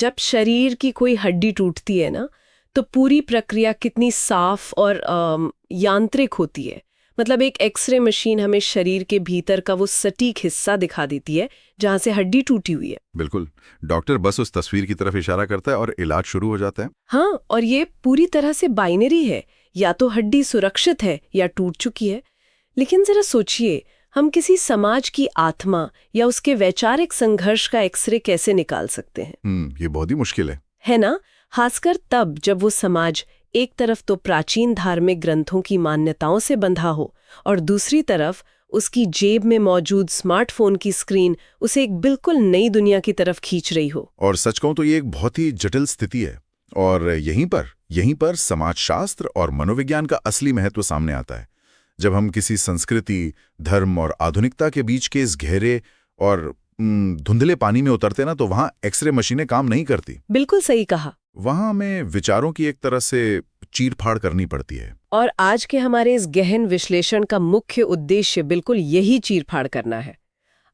जब शरीर की कोई हड्डी टूटती है ना, तो पूरी प्रक्रिया कितनी साफ और यांत्रिक होती है। मतलब एक एक्सरे मशीन हमें शरीर के भीतर का वो सटीक हिस्सा दिखा देती है जहां से हड्डी टूटी हुई है। बिल्कुल, डॉक्टर बस उस तस्वीर की तरफ इशारा करता है और इलाज शुरू हो जाता है। हाँ, और ये पूरी तरह से बाइनरी है, या तो हड्डी सुरक्षित है या टूट चुकी है। लेकिन जरा सोचिए, हम किसी समाज की आत्मा या उसके वैचारिक संघर्ष का एक्सरे कैसे निकाल सकते हैं? ये बहुत ही मुश्किल है ना? खासकर तब जब वो समाज एक तरफ तो प्राचीन धार्मिक ग्रंथों की मान्यताओं से बंधा हो और दूसरी तरफ उसकी जेब में मौजूद स्मार्टफोन की स्क्रीन उसे एक बिल्कुल नई दुनिया की तरफ खींच रही हो। और सच कहूं तो ये एक बहुत ही जटिल स्थिति है, और यहीं पर समाजशास्त्र और मनोविज्ञान का असली महत्व सामने आता है। जब हम किसी संस्कृति, धर्म और आधुनिकता के बीच के इस गहरे और धुंधले पानी में उतरते ना, तो वहां एक्सरे मशीनें काम नहीं करती। बिल्कुल सही कहा। वहां हमें विचारों की एक तरह से चीर-फाड़ करनी पड़ती है। और आज के हमारे इस गहन विश्लेषण का मुख्य उद्देश्य बिल्कुल यही चीर-फाड़ करना है।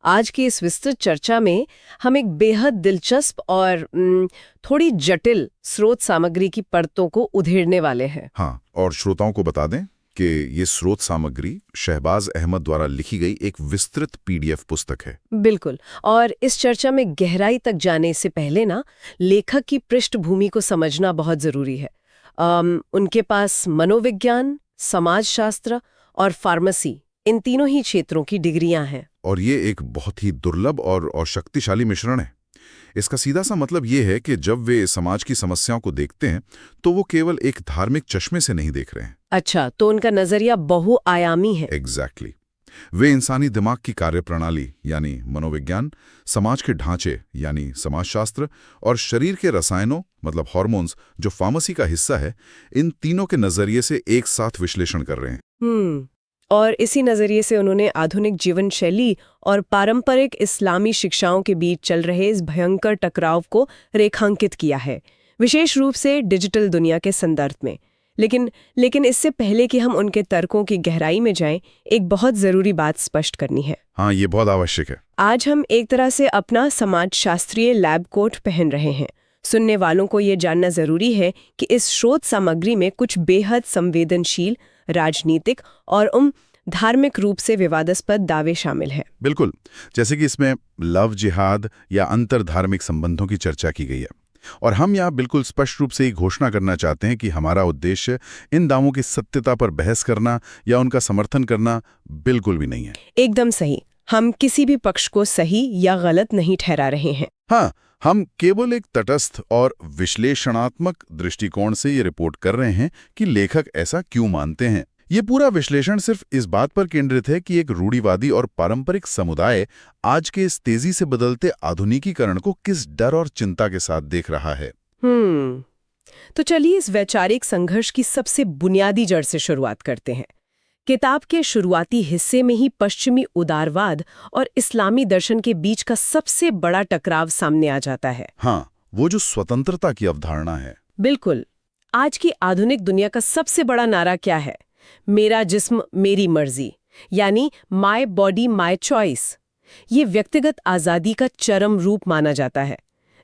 आज की इस विस्तृत चर्चा में हम एक बेहद दिलचस्प और थोड़ी जटिल स्रोत सामग्री की परतों को उधेड़ने वाले हैं। हाँ, और श्रोताओं को बता दें कि ये स्रोत सामग्री शहबाज अहमद द्वारा लिखी गई एक विस्तृत पीडीएफ पुस्तक है। बिल्कुल, और इस चर्चा में गहराई तक जाने से पहले ना, लेखक की पृष्ठभूमि को समझना बहुत जरूरी है। उनके पास मनोविज्ञान, समाजशास्त्र और फार्मेसी, इन तीनों ही क्षेत्रों की डिग्रियां हैं। और ये एक बहुत ही दुर्लभ और शक्तिशाली मिश्रण है। इसका सीधा सा मतलब ये है कि जब वे समाज की समस्याओं को देखते हैं, तो वो केवल एक धार्मिक चश्मे से नहीं देख रहे हैं। अच्छा, तो उनका नजरिया बहुआयामी है। एग्जैक्टली। वे इंसानी दिमाग की कार्यप्रणाली यानी मनोविज्ञान, समाज के ढांचे यानी समाजशास्त्र और शरीर के रसायनों मतलब हार्मोन्स जो फार्मेसी का हिस्सा है, इन तीनों के नजरिए से एक साथ विश्लेषण कर रहे हैं। और इसी नजरिए से उन्होंने आधुनिक जीवन शैली और पारंपरिक इस्लामी शिक्षाओं के बीच चल रहे इस भयंकर टकराव को रेखांकित किया है, विशेष रूप से डिजिटल दुनिया के संदर्भ में। लेकिन इससे पहले कि हम उनके तर्कों की गहराई में जाएं, एक बहुत जरूरी बात स्पष्ट करनी है। हाँ, ये बहुत आवश्यक है। आज हम एक तरह से अपना समाजशास्त्रीय लैब कोट पहन रहे हैं। सुनने वालों को ये जानना जरूरी है कि इस स्रोत सामग्री में कुछ बेहद संवेदनशील, राजनीतिक और धार्मिक रूप से विवादास्पद दावे शामिल हैं। बिल्कुल, जैसे कि इसमें लव जिहाद या अंतर धार्मिक संबंधों की चर्चा की गई है। और हम यहाँ बिल्कुल स्पष्ट रूप से ही घोषणा करना चाहते हैं कि हमारा उद्देश्य इन दावों की सत्यता पर बहस करना या उनका समर्थन करना बिल्कुल भी नहीं है। एकदम सही। हम किसी भी पक्ष को सही या गलत नहीं ठहरा रहे हैं। हाँ, हम केवल एक तटस्थ और विश्लेषणात्मक दृष्टिकोण से ये रिपोर्ट कर रहे हैं कि लेखक ऐसा क्यों मानते हैं। ये पूरा विश्लेषण सिर्फ इस बात पर केंद्रित है कि एक रूढ़िवादी और पारंपरिक समुदाय आज के इस तेजी से बदलते आधुनिकीकरण को किस डर और चिंता के साथ देख रहा है। तो चलिए इस वैचारिक संघर्ष की सबसे बुनियादी जड़ से शुरुआत करते हैं। किताब के शुरुआती हिस्से में ही पश्चिमी उदारवाद और इस्लामी दर्शन के बीच का सबसे बड़ा टकराव सामने आ जाता है। हाँ, वो जो स्वतंत्रता की अवधारणा है। बिल्कुल। आज की आधुनिक दुनिया का सबसे बड़ा नारा क्या है? मेरा जिस्म मेरी मर्जी, यानी माय बॉडी माय चॉइस। ये व्यक्तिगत आजादी का चरम रूप माना जाता है,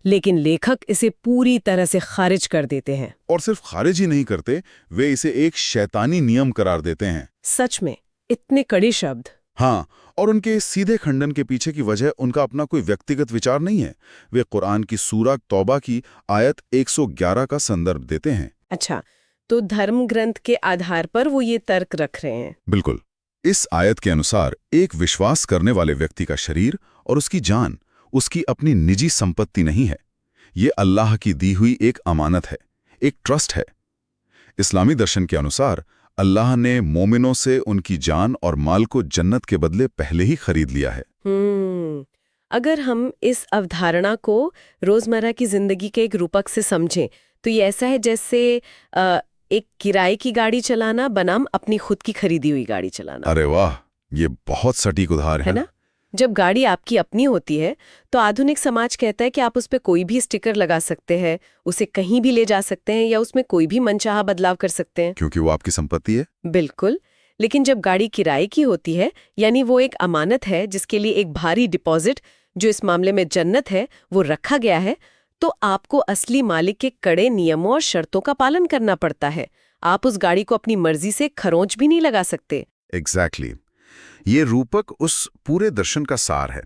लेकिन लेखक इसे पूरी तरह से खारिज कर देते हैं। और सिर्फ खारिज ही नहीं करते, वे इसे एक शैतानी नियम करार देते हैं। सच में, इतने कड़े शब्द। हाँ, और उनके सीधे खंडन के पीछे की वजह उनका अपना कोई व्यक्तिगत विचार नहीं है। वे कुरान की सूरा तौबा की आयत 111 का संदर्भ देते हैं। अच्छा, तो धर्म ग्रंथ के आधार पर वो ये तर्क रख रहे हैं। बिल्कुल। इस आयत के अनुसार एक विश्वास करने वाले व्यक्ति का शरीर और उसकी जान उसकी अपनी निजी संपत्ति नहीं है। ये अल्लाह की दी हुई एक अमानत है, एक ट्रस्ट है। इस्लामी दर्शन के अनुसार अल्लाह ने मोमिनों से उनकी जान और माल को जन्नत के बदले पहले ही खरीद लिया है। अगर हम इस अवधारणा को रोजमर्रा की जिंदगी के एक रूपक से समझें, तो ये ऐसा है जैसे एक किराए की गाड़ी चलाना बनाम अपनी खुद की खरीदी हुई गाड़ी चलाना। अरे वाह, ये बहुत सटीक उदाहरण है ना? जब गाड़ी आपकी अपनी होती है, तो आधुनिक समाज कहता है कि आप उस पर कोई भी स्टिकर लगा सकते हैं, उसे कहीं भी ले जा सकते हैं या उसमें कोई भी मनचाहा बदलाव कर सकते हैं, क्योंकि वो आपकी संपत्ति है। बिल्कुल। लेकिन जब गाड़ी किराए की होती है, यानी वो एक अमानत है जिसके लिए एक भारी डिपॉजिट, जो इस मामले में जन्नत है, वो रखा गया है, तो आपको असली मालिक के कड़े नियमों और शर्तों का पालन करना पड़ता है। आप उस गाड़ी को अपनी मर्जी से खरोंच भी नहीं लगा सकते। एग्जैक्टली ये रूपक उस पूरे दर्शन का सार है।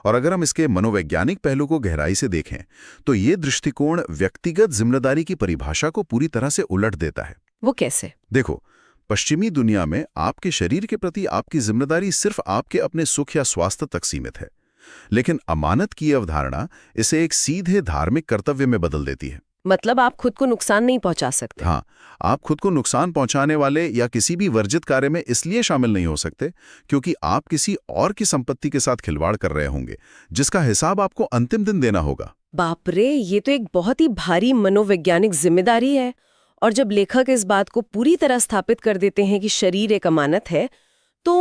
और अगर हम इसके मनोवैज्ञानिक पहलू को गहराई से देखें तो ये दृष्टिकोण व्यक्तिगत जिम्मेदारी की परिभाषा को पूरी तरह से उलट देता है। वो कैसे? देखो, पश्चिमी दुनिया में आपके शरीर के प्रति आपकी जिम्मेदारी सिर्फ आपके अपने सुख या स्वास्थ्य तक सीमित है, लेकिन अमानत की अवधारणा इसे एक सीधे धार्मिक कर्तव्य में बदल देती है। मतलब आप खुद को नुकसान नहीं पहुंचा सकते। हाँ, आप खुद को नुकसान पहुंचाने वाले या किसी भी वर्जित कार्य में इसलिए शामिल नहीं हो सकते क्योंकि आप किसी और की संपत्ति के साथ खिलवाड़ कर रहे होंगे, जिसका हिसाब आपको अंतिम दिन देना होगा। बाप रे, ये तो एक बहुत ही भारी मनोवैज्ञानिक जिम्मेदारी है। और जब लेखक इस बात को पूरी तरह स्थापित कर देते हैं कि शरीर एक अमानत है, तो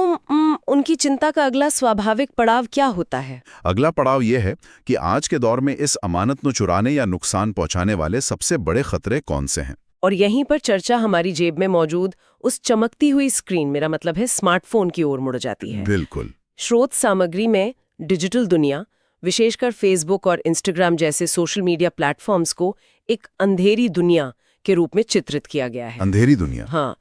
उनकी चिंता का अगला स्वाभाविक पड़ाव क्या होता है? अगला पड़ाव यह है कि आज के दौर में इस अमानत को चुराने या नुकसान पहुंचाने वाले सबसे बड़े खतरे कौन से हैं। और यहीं पर चर्चा हमारी जेब में मौजूद उस चमकती हुई स्क्रीन, मेरा मतलब है स्मार्टफोन, की ओर मुड़ जाती है। बिल्कुल। स्रोत सामग्री में डिजिटल दुनिया, विशेषकर फेसबुक और इंस्टाग्राम जैसे सोशल मीडिया प्लेटफॉर्म्स को एक अंधेरी दुनिया के रूप में चित्रित किया गया है। अंधेरी दुनिया? हाँ।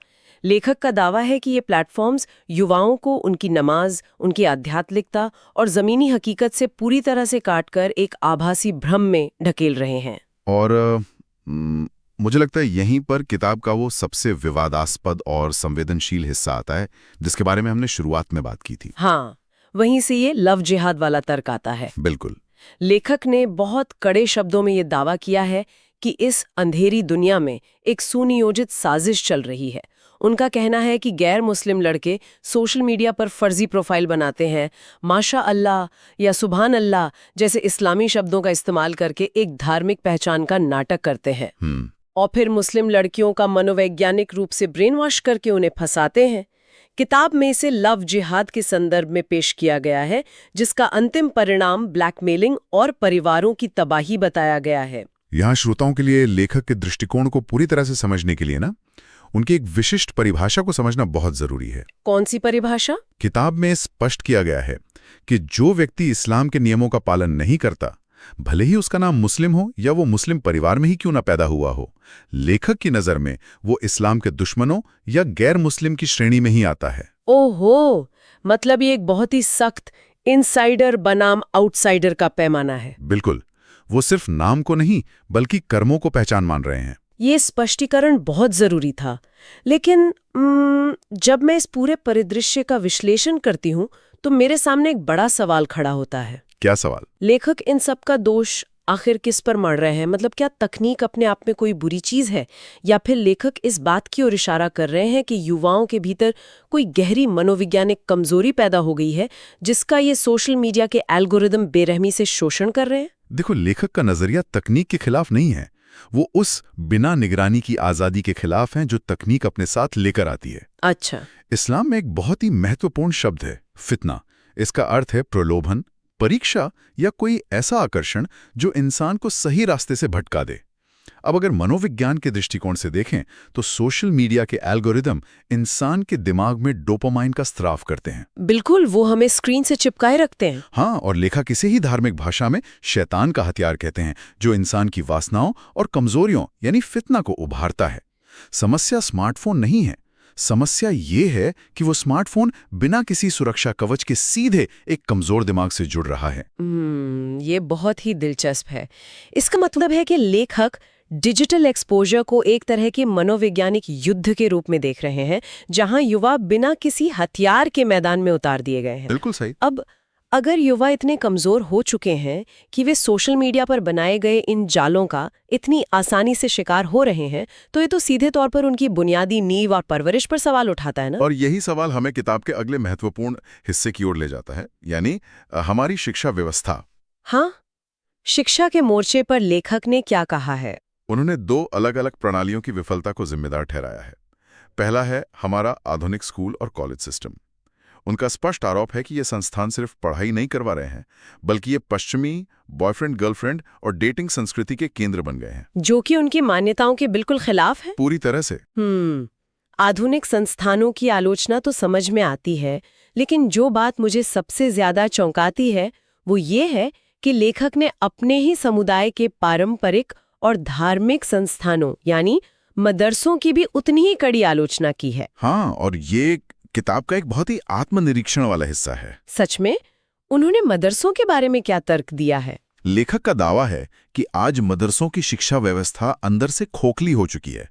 लेखक का दावा है कि ये प्लेटफॉर्म्स युवाओं को उनकी नमाज, उनकी आध्यात्मिकता और जमीनी हकीकत से पूरी तरह से काटकर एक आभासी भ्रम में ढकेल रहे हैं। और मुझे लगता है यहीं पर किताब का वो सबसे विवादास्पद और संवेदनशील हिस्सा आता है, जिसके बारे में हमने शुरुआत में बात की थी। हाँ, वहीं से ये लव जिहाद वाला तर्क आता है। बिल्कुल। लेखक ने बहुत कड़े शब्दों में ये दावा किया है कि इस अंधेरी दुनिया में एक सुनियोजित साजिश चल रही है। उनका कहना है कि गैर मुस्लिम लड़के सोशल मीडिया पर फर्जी प्रोफाइल बनाते हैं, माशा अल्लाह या सुभान अल्लाह जैसे इस्लामी शब्दों का इस्तेमाल करके एक धार्मिक पहचान का नाटक करते हैं, और फिर मुस्लिम लड़कियों का मनोवैज्ञानिक रूप से ब्रेन वॉश करके उन्हें फंसाते हैं। किताब में इसे लव जिहाद के संदर्भ में पेश किया गया है, जिसका अंतिम परिणाम ब्लैकमेलिंग और परिवारों की तबाही बताया गया है। यहाँ श्रोताओं के लिए लेखक के दृष्टिकोण को पूरी तरह से समझने के लिए उनकी एक विशिष्ट परिभाषा को समझना बहुत जरूरी है। कौन सी परिभाषा? किताब में स्पष्ट किया गया है कि जो व्यक्ति इस्लाम के नियमों का पालन नहीं करता, भले ही उसका नाम मुस्लिम हो या वो मुस्लिम परिवार में ही क्यों ना पैदा हुआ हो, लेखक की नजर में वो इस्लाम के दुश्मनों या गैर मुस्लिम की श्रेणी में ही आता है। ओहो, मतलब ये एक बहुत ही सख्त इनसाइडर बनाम आउटसाइडर का पैमाना है। बिल्कुल। वो सिर्फ नाम को नहीं बल्कि कर्मों को पहचान मान रहे हैं। ये स्पष्टीकरण बहुत जरूरी था। लेकिन जब मैं इस पूरे परिदृश्य का विश्लेषण करती हूँ तो मेरे सामने एक बड़ा सवाल खड़ा होता है। क्या सवाल? लेखक इन सब का दोष आखिर किस पर मढ़ रहे हैं? मतलब क्या तकनीक अपने आप में कोई बुरी चीज है, या फिर लेखक इस बात की ओर इशारा कर रहे हैं कि युवाओं के भीतर कोई गहरी मनोवैज्ञानिक कमजोरी पैदा हो गई है जिसका ये सोशल मीडिया के एल्गोरिदम बेरहमी से शोषण कर रहे हैं? देखो, लेखक का नजरिया तकनीक के खिलाफ नहीं है, वो उस बिना निगरानी की आजादी के खिलाफ है जो तकनीक अपने साथ लेकर आती है। अच्छा। इस्लाम में एक बहुत ही महत्वपूर्ण शब्द है, फितना। इसका अर्थ है प्रलोभन, परीक्षा या कोई ऐसा आकर्षण जो इंसान को सही रास्ते से भटका दे। अब अगर मनोविज्ञान के दृष्टिकोण से देखें तो सोशल मीडिया के एल्गोरिदम इंसान के दिमाग में डोपामाइन का स्राव करते हैं। बिल्कुल, वो हमें स्क्रीन से चिपकाए रखते हैं। हाँ, और लेखक इसे ही धार्मिक भाषा में शैतान का हथियार कहते हैं, जो इंसान की वासनाओं और कमजोरियों यानी फितना को उभारता है। समस्या स्मार्टफोन नहीं है, समस्या ये है कि वो स्मार्टफोन बिना किसी सुरक्षा कवच के सीधे एक कमजोर दिमाग से जुड़ रहा है। ये बहुत ही दिलचस्प है। इसका मतलब है कि लेखक डिजिटल एक्सपोजर को एक तरह के मनोवैज्ञानिक युद्ध के रूप में देख रहे हैं, जहां युवा बिना किसी हथियार के मैदान में उतार दिए गए हैं। बिल्कुल सही। अब अगर युवा इतने कमजोर हो चुके हैं कि वे सोशल मीडिया पर बनाए गए इन जालों का इतनी आसानी से शिकार हो रहे हैं, तो ये तो सीधे तौर पर उनकी बुनियादी नींव और परवरिश पर सवाल उठाता है ना। और यही सवाल हमें किताब के अगले महत्वपूर्ण हिस्से की ओर ले जाता है, यानी हमारी शिक्षा व्यवस्था। हाँ, शिक्षा के मोर्चे पर लेखक ने क्या कहा है? उन्होंने दो अलग अलग प्रणालियों की विफलता को जिम्मेदार ठहराया है। पहला है हमारा आधुनिक स्कूल और कॉलेज सिस्टम। उनका स्पष्ट आरोप है कि ये संस्थान सिर्फ पढ़ाई नहीं करवा रहे हैं, बल्कि ये पश्चिमी बॉयफ्रेंड गर्लफ्रेंड और डेटिंग संस्कृति के केंद्र बन गए हैं, जो कि उनकी मान्यताओं के बिल्कुल खिलाफ है। पूरी तरह से। आधुनिक संस्थानों की आलोचना तो समझ में आती है, लेकिन जो बात मुझे सबसे ज्यादा चौंकाती है वो ये है कि लेखक ने अपने ही समुदाय के पारंपरिक और धार्मिक संस्थानों यानी मदरसों की भी उतनी ही कड़ी आलोचना की है। हाँ, और ये किताब का एक बहुत ही आत्मनिरीक्षण वाला हिस्सा है। सच में उन्होंने मदरसों के बारे में क्या तर्क दिया है? लेखक का दावा है कि आज मदरसों की शिक्षा व्यवस्था अंदर से खोखली हो चुकी है।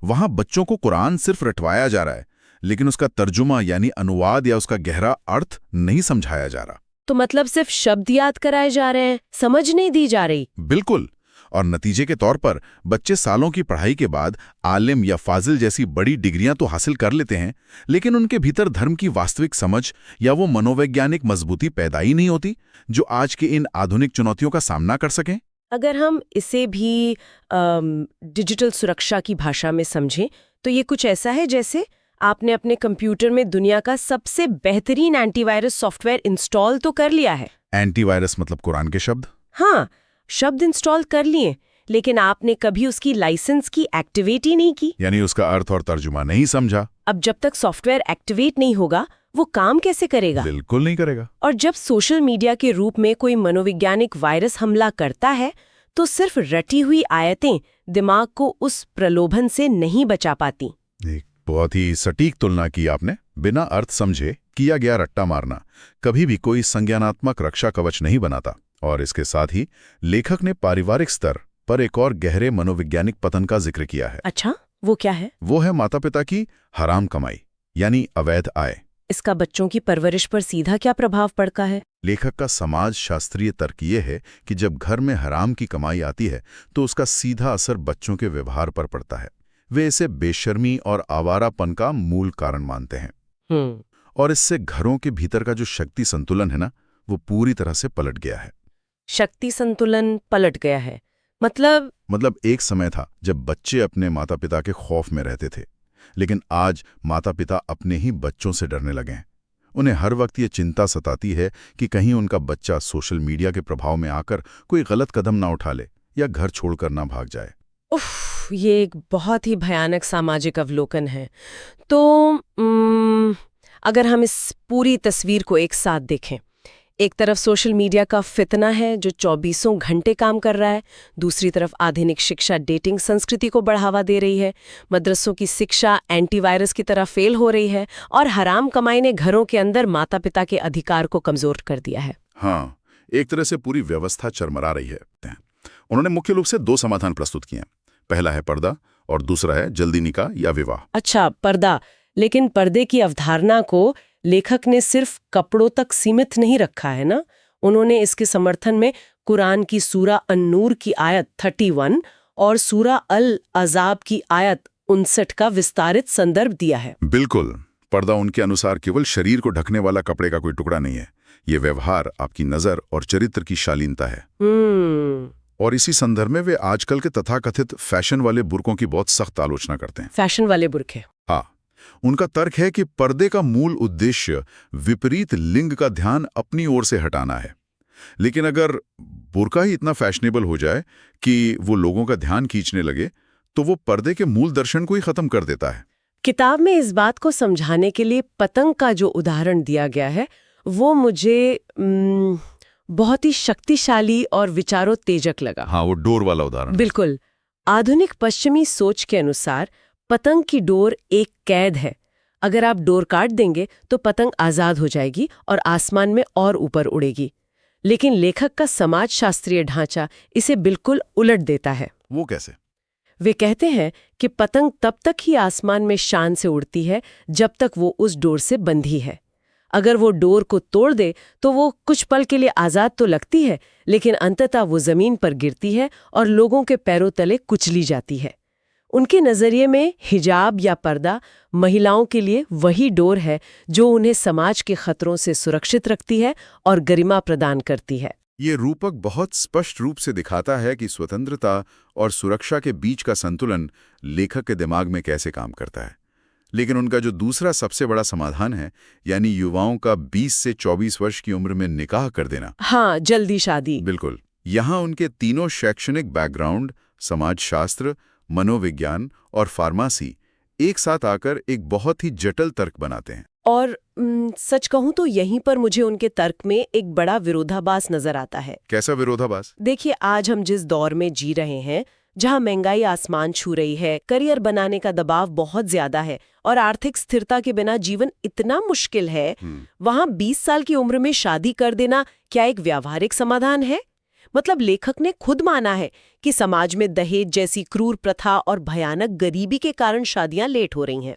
वहां बच्चों को कुरान सिर्फ रटवाया जा रहा है, लेकिन उसका तर्जुमा यानी अनुवाद या उसका गहरा अर्थ नहीं समझाया जा रहा। तो मतलब सिर्फ शब्द याद कराए जा रहे हैं, समझ नहीं दी जा रही। बिल्कुल। और नतीजे के तौर पर बच्चे सालों की पढ़ाई के बाद आलिम या फाजिल जैसी बड़ी डिग्रियां तो हासिल कर लेते हैं, लेकिन उनके भीतर धर्म की वास्तविक समझ या वो मनोवैज्ञानिक मजबूती पैदा ही नहीं होती जो आज के इन आधुनिक चुनौतियों का सामना कर सकें। अगर हम इसे भी डिजिटल सुरक्षा की भाषा में समझें तो ये कुछ ऐसा है जैसे आपने अपने कंप्यूटर में दुनिया का सबसे बेहतरीन एंटीवायरस सॉफ्टवेयर इंस्टॉल तो कर लिया है। एंटीवायरस मतलब कुरान के शब्द? हाँ, शब्द इंस्टॉल कर लिए, लेकिन आपने कभी उसकी लाइसेंस की एक्टिवेट ही नहीं की, यानी उसका अर्थ और तर्जुमा नहीं समझा। अब जब तक सॉफ्टवेयर एक्टिवेट नहीं होगा वो काम कैसे करेगा? बिल्कुल नहीं करेगा। और जब सोशल मीडिया के रूप में कोई मनोवैज्ञानिक वायरस हमला करता है तो सिर्फ रटी हुई आयतें दिमाग को उस प्रलोभन से नहीं बचा पाती। एक बहुत ही सटीक तुलना की आपने। बिना अर्थ समझे किया गया रट्टा मारना कभी भी कोई संज्ञानात्मक रक्षा कवच नहीं बनाता। और इसके साथ ही लेखक ने पारिवारिक स्तर पर एक और गहरे मनोवैज्ञानिक पतन का जिक्र किया है। अच्छा, वो क्या है? वो है माता पिता की हराम कमाई यानी अवैध आय। इसका बच्चों की परवरिश पर सीधा क्या प्रभाव पड़ता है? लेखक का समाज शास्त्रीय तर्क ये है कि जब घर में हराम की कमाई आती है तो उसका सीधा असर बच्चों के व्यवहार पर पड़ता है। वे इसे बेशर्मी और आवारापन का मूल कारण मानते हैं। और इससे घरों के भीतर का जो शक्ति संतुलन है ना, वो पूरी तरह से पलट गया है। शक्ति संतुलन पलट गया है मतलब एक समय था जब बच्चे अपने माता पिता के खौफ में रहते थे, लेकिन आज माता पिता अपने ही बच्चों से डरने लगे हैं। उन्हें हर वक्त ये चिंता सताती है कि कहीं उनका बच्चा सोशल मीडिया के प्रभाव में आकर कोई गलत कदम ना उठा ले या घर छोड़कर ना भाग जाए। उफ, ये एक बहुत ही भयानक सामाजिक अवलोकन है। तो अगर हम इस पूरी तस्वीर को एक साथ देखें, एक तरफ सोशल मीडिया का फितना है जो 24 घंटे काम कर रहा है, दूसरी तरफ आधुनिक शिक्षा डेटिंग संस्कृति को बढ़ावा दे रही है, मदरसों की शिक्षा एंटीवायरस की तरह फेल हो रही है, और हराम कमाई ने घरों के अंदर माता पिता के अधिकार को कमजोर कर दिया है। हाँ, एक तरह से पूरी व्यवस्था चरमरा रही है। उन्होंने मुख्य रूप से 2 समाधान प्रस्तुत किए हैं। पहला है पर्दा और दूसरा है जल्दी निकाह या विवाह। अच्छा, पर्दा। लेकिन पर्दे की अवधारणा को लेखक ने सिर्फ कपड़ों तक सीमित नहीं रखा है ना। उन्होंने इसके समर्थन में कुरान की सूरा अन-नूर की आयत 31 और सूरा अल-अज़ाब की आयत 59 का विस्तारित संदर्भ दिया है। बिल्कुल। पर्दा उनके अनुसार केवल शरीर को ढकने वाला कपड़े का कोई टुकड़ा नहीं है। ये व्यवहार आपकी नजर और चरित्र की शालीनता है। और इसी संदर्भ में वे आजकल के तथाकथित फैशन वाले बुर्कों की बहुत सख्त आलोचना करते हैं। फैशन वाले बुर्के? हाँ, उनका तर्क है कि पर्दे का मूल उद्देश्य विपरीत लिंग का ध्यान अपनी ओर से हटाना है। लेकिन अगर बुर्का ही इतना फैशनेबल हो जाए कि वो लोगों का ध्यान खींचने लगे, तो वो पर्दे के मूल दर्शन को ही खत्म कर देता है। किताब में इस बात को समझाने के लिए पतंग का जो उदाहरण दिया गया है वो मुझे बहुत ही शक्तिशाली और विचारोत्तेजक लगा। हाँ, वो डोर वाला उदाहरण। बिल्कुल। आधुनिक पश्चिमी सोच के अनुसार पतंग की डोर एक कैद है। अगर आप डोर काट देंगे तो पतंग आजाद हो जाएगी और आसमान में और ऊपर उड़ेगी। लेकिन लेखक का समाजशास्त्रीय ढांचा इसे बिल्कुल उलट देता है। वो कैसे? वे कहते हैं कि पतंग तब तक ही आसमान में शान से उड़ती है जब तक वो उस डोर से बंधी है। अगर वो डोर को तोड़ दे तो वो कुछ पल के लिए आजाद तो लगती है, लेकिन अंततः वो जमीन पर गिरती है और लोगों के पैरों तले कुचली जाती है। उनके नजरिए में हिजाब या पर्दा महिलाओं के लिए वही डोर है जो उन्हें समाज के खतरों से सुरक्षित रखती है और गरिमा प्रदान करती है। ये रूपक बहुत स्पष्ट रूप से दिखाता है कि स्वतंत्रता और सुरक्षा के बीच का संतुलन लेखक के दिमाग में कैसे काम करता है। लेकिन उनका जो दूसरा सबसे बड़ा समाधान है, यानी युवाओं का 20 से 24 वर्ष की उम्र में निकाह कर देना। हाँ, जल्दी शादी। बिल्कुल। यहाँ उनके तीनों शैक्षणिक बैकग्राउंड, समाजशास्त्र, मनोविज्ञान और फार्मेसी एक साथ आकर एक बहुत ही जटिल तर्क बनाते हैं। और सच कहूं तो यहीं पर मुझे उनके तर्क में एक बड़ा विरोधाभास नजर आता है। कैसा विरोधाभास? देखिए, आज हम जिस दौर में जी रहे हैं, जहां महंगाई आसमान छू रही है, करियर बनाने का दबाव बहुत ज्यादा है और आर्थिक स्थिरता के बिना जीवन इतना मुश्किल है, वहां 20 साल की उम्र में शादी कर देना क्या एक व्यावहारिक समाधान है? मतलब लेखक ने खुद माना है कि समाज में दहेज जैसी क्रूर प्रथा और भयानक गरीबी के कारण शादियां लेट हो रही हैं।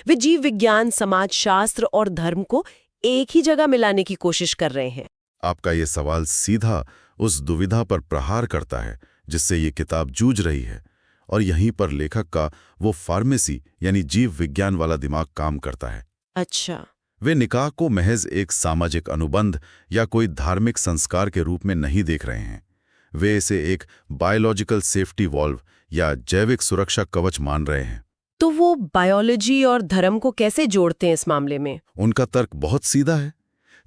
वे जीव विज्ञान, समाज शास्त्र और धर्म को एक ही जगह मिलाने की कोशिश कर रहे हैं। आपका ये सवाल सीधा उस दुविधा पर प्रहार करता है जिससे ये किताब जूझ रही है, और यहीं पर लेखक का वो फार्मेसी यानी जीव विज्ञान वाला दिमाग काम करता है। अच्छा। वे निकाह को महज एक सामाजिक अनुबंध या कोई धार्मिक संस्कार के रूप में नहीं देख रहे हैं। वे इसे एक बायोलॉजिकल सेफ्टी वॉल्व या जैविक सुरक्षा कवच मान रहे हैं। तो वो बायोलॉजी और धर्म को कैसे जोड़ते हैं इस मामले में? उनका तर्क बहुत सीधा है।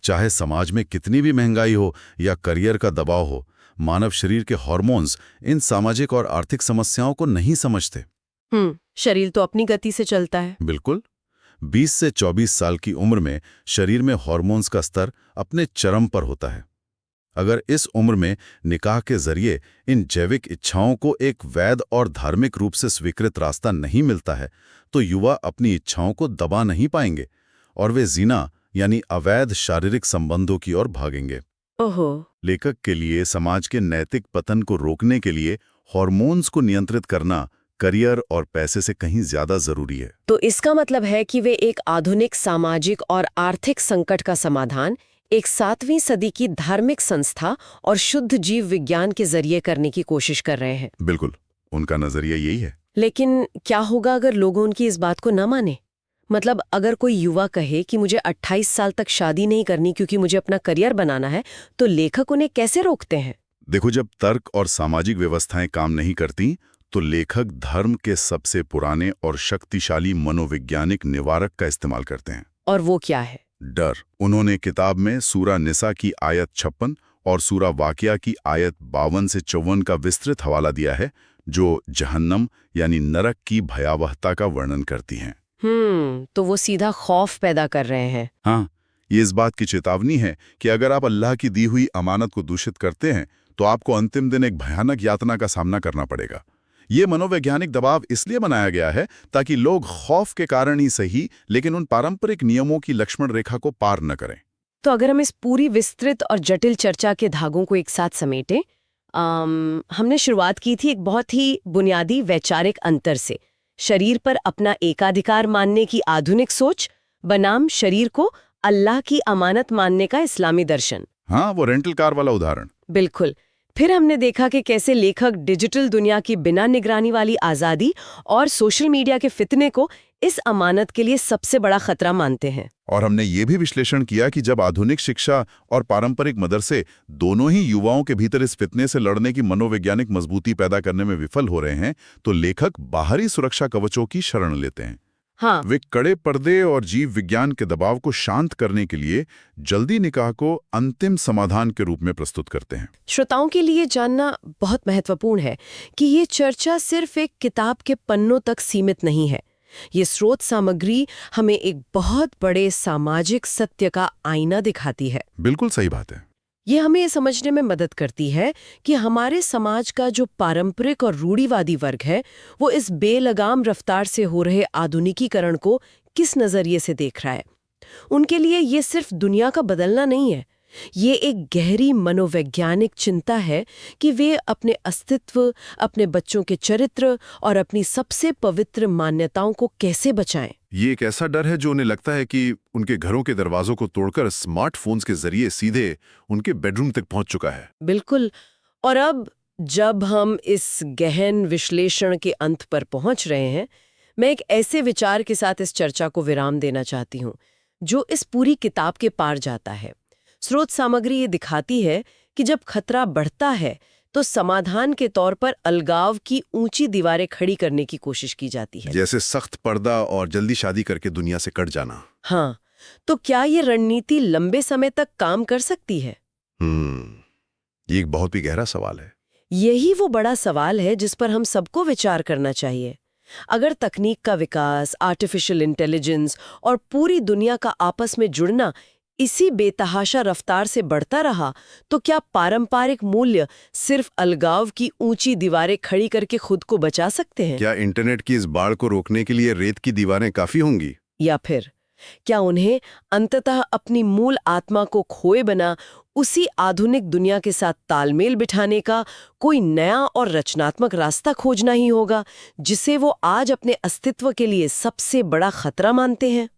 चाहे समाज में कितनी भी महंगाई हो या करियर का दबाव हो, मानव शरीर के हार्मोन्स इन सामाजिक और आर्थिक समस्याओं को नहीं समझते। शरीर तो अपनी गति से चलता है। बिल्कुल। 20 से 24 साल की उम्र में शरीर में हार्मोन्स का स्तर अपने चरम पर होता है। अगर इस उम्र में निकाह के जरिए इन जैविक इच्छाओं को एक वैध और धार्मिक रूप से स्वीकृत रास्ता नहीं मिलता है, तो युवा अपनी इच्छाओं को दबा नहीं पाएंगे और वे जिना यानी अवैध शारीरिक संबंधों की ओर भागेंगे। ओहो। लेखक के लिए समाज के नैतिक पतन को रोकने के लिए हार्मोन्स को नियंत्रित करना करियर और पैसे से कहीं ज्यादा जरूरी है। तो इसका मतलब है कि वे एक आधुनिक सामाजिक और आर्थिक संकट का समाधान एक 7वीं सदी की धार्मिक संस्था और शुद्ध जीव विज्ञान के जरिए करने की कोशिश कर रहे हैं। बिल्कुल, उनका नजरिया यही है। लेकिन क्या होगा अगर लोग उनकी इस बात को न माने? मतलब अगर कोई युवा कहे कि मुझे 28 साल तक शादी नहीं करनी क्योंकि मुझे अपना करियर बनाना है, तो लेखक उन्हें कैसे रोकते हैं? देखो, जब तर्क और सामाजिक व्यवस्थाएं काम नहीं करती, तो लेखक धर्म के सबसे पुराने और शक्तिशाली मनोवैज्ञानिक निवारक का इस्तेमाल करते हैं। और वो क्या है? डर। उन्होंने किताब में सूरा निसा की आयत 56 और सूरा वाकिया की आयत 52 से 54 का विस्तृत हवाला दिया है, जो जहन्नम यानी नरक की भयावहता का वर्णन करती हैं। तो वो सीधा खौफ पैदा कर रहे हैं। हाँ, ये इस बात की चेतावनी है कि अगर आप अल्लाह की दी हुई अमानत को दूषित करते हैं, तो आपको अंतिम दिन एक भयानक यातना का सामना करना पड़ेगा। ये मनोवैज्ञानिक दबाव इसलिए बनाया गया है ताकि लोग खौफ के कारण ही सही, लेकिन उन पारंपरिक नियमों की लक्ष्मण रेखा को पार न करें। तो अगर हम इस पूरी विस्तृत और जटिल चर्चा के धागों को एक साथ समेटें, हमने शुरुआत की थी एक बहुत ही बुनियादी वैचारिक अंतर से, शरीर पर अपना एकाधिकार मानने की आधुनिक सोच बनाम शरीर को अल्लाह की अमानत मानने का इस्लामी दर्शन। हाँ, वो रेंटल कार वाला उदाहरण। बिल्कुल। फिर हमने देखा कि कैसे लेखक डिजिटल दुनिया की बिना निगरानी वाली आज़ादी और सोशल मीडिया के फितने को इस अमानत के लिए सबसे बड़ा खतरा मानते हैं। और हमने ये भी विश्लेषण किया कि जब आधुनिक शिक्षा और पारंपरिक मदरसे दोनों ही युवाओं के भीतर इस फितने से लड़ने की मनोवैज्ञानिक मजबूती पैदा करने में विफल हो रहे हैं, तो लेखक बाहरी सुरक्षा कवचों की शरण लेते हैं। हाँ। वे कड़े पर्दे और जीव विज्ञान के दबाव को शांत करने के लिए जल्दी निकाह को अंतिम समाधान के रूप में प्रस्तुत करते हैं। श्रोताओं के लिए जानना बहुत महत्वपूर्ण है कि ये चर्चा सिर्फ एक किताब के पन्नों तक सीमित नहीं है। ये स्रोत सामग्री हमें एक बहुत बड़े सामाजिक सत्य का आईना दिखाती है। बिल्कुल सही बात है। ये हमें ये समझने में मदद करती है कि हमारे समाज का जो पारंपरिक और रूढ़िवादी वर्ग है, वो इस बेलगाम रफ्तार से हो रहे आधुनिकीकरण को किस नजरिए से देख रहा है। उनके लिए ये सिर्फ दुनिया का बदलना नहीं है, ये एक गहरी मनोवैज्ञानिक चिंता है कि वे अपने अस्तित्व, अपने बच्चों के चरित्र और अपनी सबसे पवित्र मान्यताओं को कैसे बचाएं। ये एक ऐसा डर है जो उन्हें लगता है कि उनके घरों के दरवाजों को तोड़कर स्मार्टफोन्स के जरिए सीधे उनके बेडरूम तक पहुंच चुका है। बिल्कुल। और अब जब हम इस गहन विश्लेषण के अंत पर पहुंच रहे हैं, मैं एक ऐसे विचार के साथ इस चर्चा को विराम देना चाहती हूं जो इस पूरी किताब के पार जाता है। स्रोत सामग्री ये दिखाती है कि जब खतरा बढ़ता है तो समाधान के तौर पर अलगाव की ऊंची दीवारें खड़ी करने की कोशिश की जाती है, जैसे सख्त पर्दा और जल्दी शादी करके दुनिया से कट जाना। हाँ, तो क्या ये रणनीति लंबे समय तक काम कर सकती है? ये एक बहुत ही गहरा सवाल है। यही वो बड़ा सवाल है जिस पर हम सबको विचार करना चाहिए। अगर तकनीक का विकास, आर्टिफिशियल इंटेलिजेंस और पूरी दुनिया का आपस में जुड़ना इसी बेतहाशा रफ्तार से बढ़ता रहा, तो क्या पारंपरिक मूल्य सिर्फ अलगाव की ऊंची दीवारें खड़ी करके खुद को बचा सकते हैं? क्या इंटरनेट की इस बाढ़ को रोकने के लिए रेत की दीवारें काफी होंगी? या फिर क्या उन्हें अंततः अपनी मूल आत्मा को खोए बना उसी आधुनिक दुनिया के साथ तालमेल बिठाने का कोई नया और रचनात्मक रास्ता खोजना ही होगा, जिसे वो आज अपने अस्तित्व के लिए सबसे बड़ा खतरा मानते हैं?